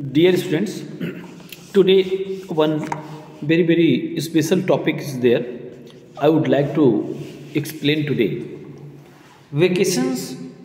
Dear students, today one very special topic is there. I would like to explain today. Vacation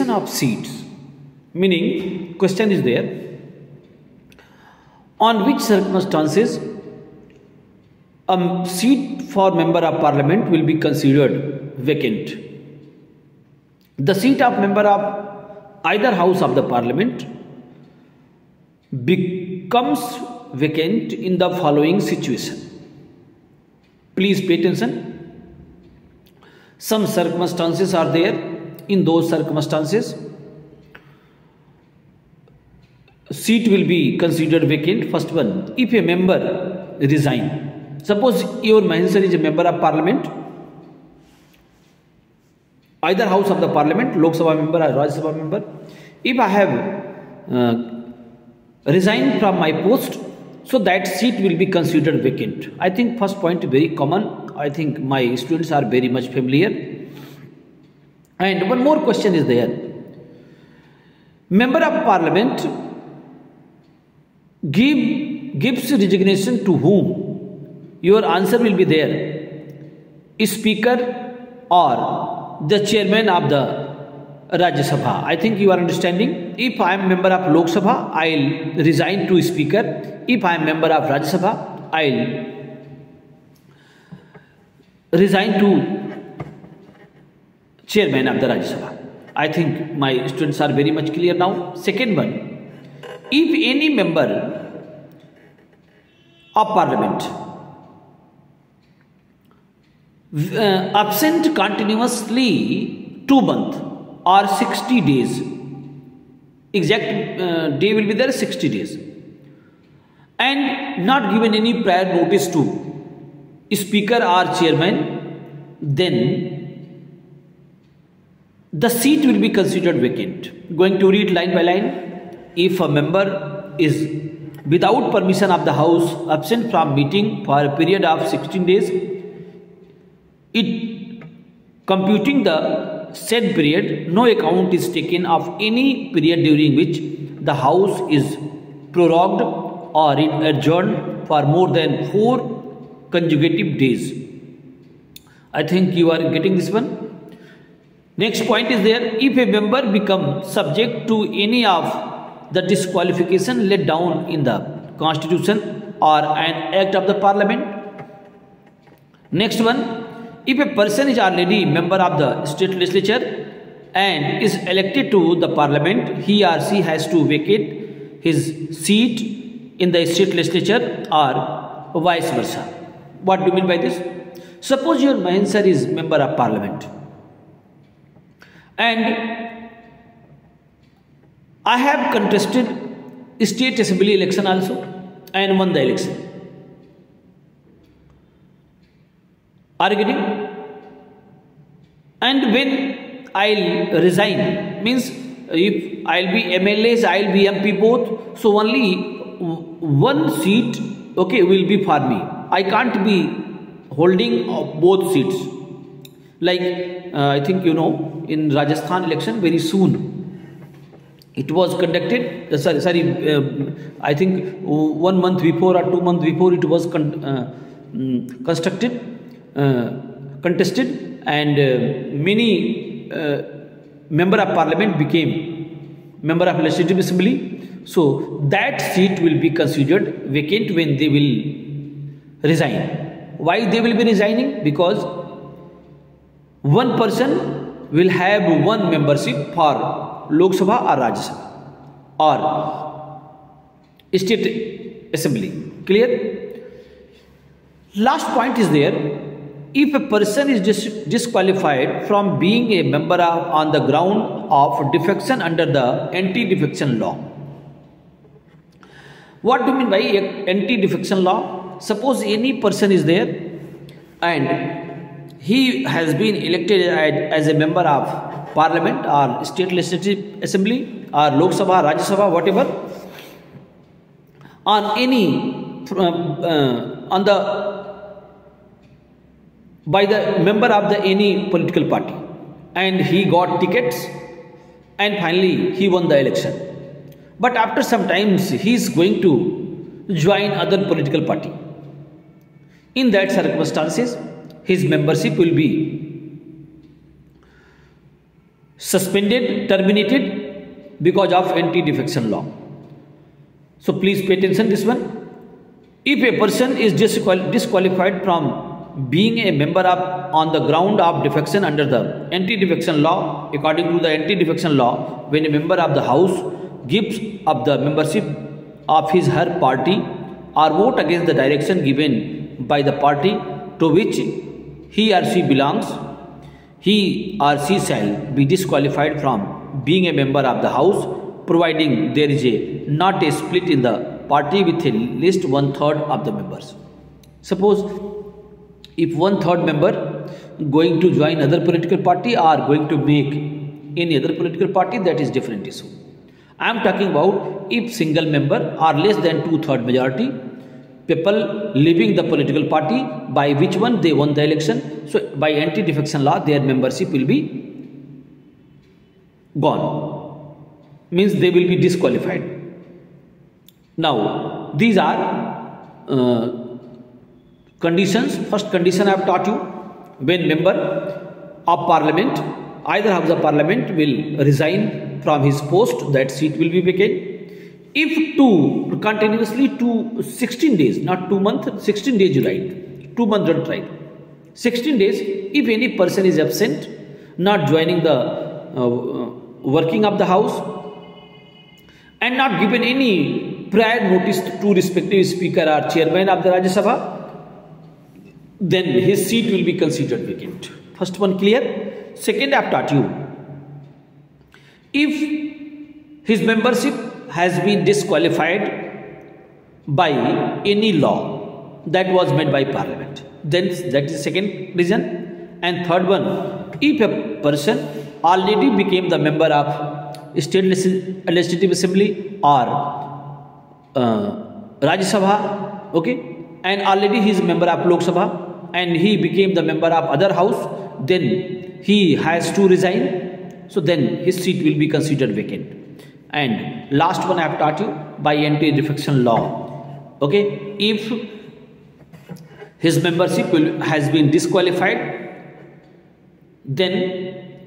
of seats. Meaning, question is there. On which circumstances a seat for member of parliament will be considered vacant? The seat of member of either house of the parliament becomes vacant in the following situation. Please pay attention. Some circumstances are there. In those circumstances, seat will be considered vacant. First one, if a member resign. Suppose your Mahinsar is a member of parliament, either house of the parliament, Lok Sabha member or Rajya Sabha member. If I have resign from my post, so that seat will be considered vacant. I think first point very common. I think my students are very much familiar. And one more question is there. Member of parliament gives resignation to whom? Your answer will be there. Speaker or the chairman of the Rajya Sabha. I think you are understanding. If I am member of Lok Sabha, I will resign to speaker. If I am member of Rajya Sabha, I will resign to chairman of the Rajya Sabha. I think my students are very much clear now. Second one, if any member of parliament absent continuously 2 months or 60 days, exact day will be there 60 days, and not given any prior notice to speaker or chairman, then the seat will be considered vacant. Going to read line by line. If a member is without permission of the house absent from meeting for a period of 16 days, it computing the said period, no account is taken of any period during which the house is prorogued or adjourned for more than 4 consecutive days. I think you are getting this one. Next point is there. If a member becomes subject to any of the disqualification laid down in the constitution or an act of the parliament. Next one. If a person is already member of the state legislature and is elected to the parliament, he or she has to vacate his seat in the state legislature or vice versa. What do you mean by this? Suppose your Mahinsar is member of parliament and I have contested state assembly election also and won the election. Are you getting? And when I'll resign, means if I'll be MLAs, I'll be MP both, so only one seat, okay, will be for me. I can't be holding both seats. Like I think you know, in Rajasthan election very soon it was conducted. I think 1 month before or 2 months before it was contested, and many member of parliament became member of legislative assembly. So that seat will be considered vacant when they will resign. Why they will be resigning? Because one person will have one membership for Lok Sabha or Rajya Sabha or state assembly. Clear? Last point is there. If a person is disqualified from being a member on the ground of defection under the anti-defection law. What do you mean by anti-defection law? Suppose any person is there and he has been elected as a member of parliament or state legislative assembly or Lok Sabha, Rajya Sabha, whatever, on any by the member of the any political party, and he got tickets and finally he won the election. but after some times he is going to join other political party. In that circumstances, his membership will be suspended, terminated because of anti-defection law. So please pay attention this one. If a person is disqualified from being a member of on the ground of defection under the anti-defection law, according to the anti-defection law, when a member of the house gives up the membership of his her party or vote against the direction given by the party to which he or she belongs, he or she shall be disqualified from being a member of the house, providing there is not a split in the party with at least 1/3 of the members. Suppose if 1/3 member going to join other political party or going to make any other political party, that is different issue. I am talking about if single member or less than 2/3 majority people leaving the political party by which one they won the election. So by anti-defection law, their membership will be gone. Means they will be disqualified. Now these are conditions. First condition I have taught you: when member of parliament, either house of parliament, will resign from his post, that seat will be vacant. If continuously 16 days, not 2 months, 16 days you write, 2 months don't write, 16 days, if any person is absent, not joining the working of the house and not given any prior notice to respective speaker or chairman of the Rajya Sabha, then his seat will be considered vacant. First one clear. Second, I have taught you, if his membership has been disqualified by any law that was made by parliament, then that is second reason. And third one, if a person already became the member of state legislative assembly or Rajya Sabha, okay, and already he is a member of Lok Sabha and he became the member of other house, then he has to resign. So then his seat will be considered vacant. And last one I have taught you, by anti-defection law, okay, if his membership has been disqualified, then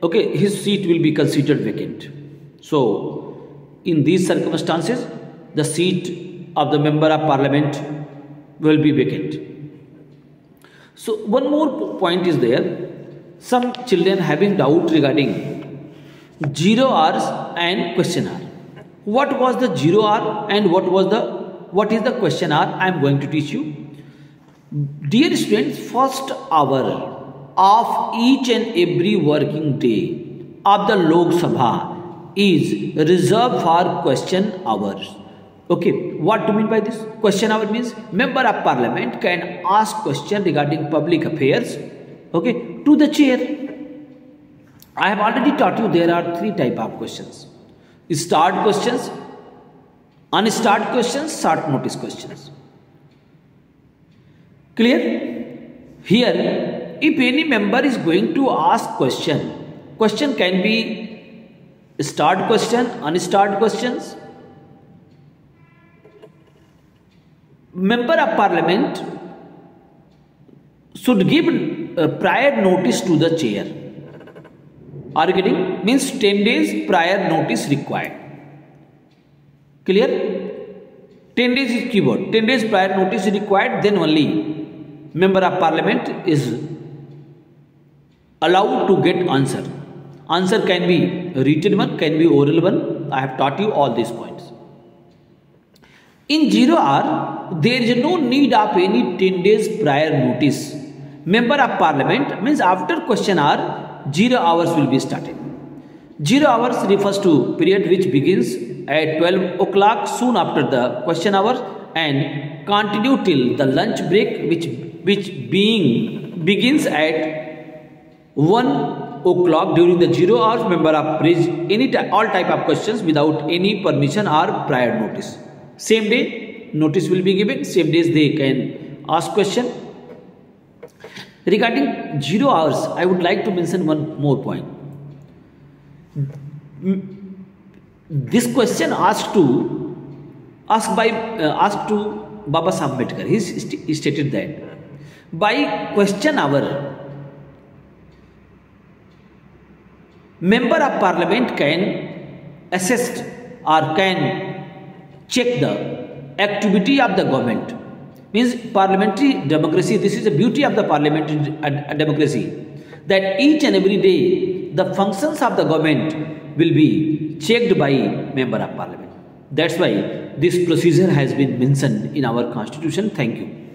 okay, his seat will be considered vacant. So in these circumstances, the seat of the member of parliament will be vacant. So one more point is there. Some children having doubt regarding 0 hours and question hour. What was the 0 hour and what is the question hour? I am going to teach you. Dear students, first hour of each and every working day of the Lok Sabha is reserved for question hours. Okay, what do you mean by this? Question hour means member of parliament can ask question regarding public affairs, okay, to the chair. I have already taught you there are 3 types of questions: start questions, unstart questions, short notice questions. Clear? Here, if any member is going to ask question can be start question, unstart questions. Member of parliament should give prior notice to the chair. Are you getting? Means 10 days prior notice required. Clear? 10 days is keyword. 10 days prior notice is required, then only member of parliament is allowed to get answer. Answer can be written one, can be oral one. I have taught you all these points. In 0 hour, there is no need of any 10 days prior notice. Member of parliament means after question hour, 0 hours will be started. 0 hours refers to period which begins at 12 o'clock soon after the question hour and continue till the lunch break which begins at 1 o'clock. During the 0 hours, member of raise all type of questions without any permission or prior notice. Same day notice will be given, same days they can ask question. Regarding 0 hours, I would like to mention one more point. This question asked to Baba Saheb Ambedkar. He stated that by question hour, member of parliament can assess or can check the activity of the government. Means parliamentary democracy, this is the beauty of the parliamentary democracy, that each and every day the functions of the government will be checked by member of parliament. That's why this procedure has been mentioned in our constitution. Thank you.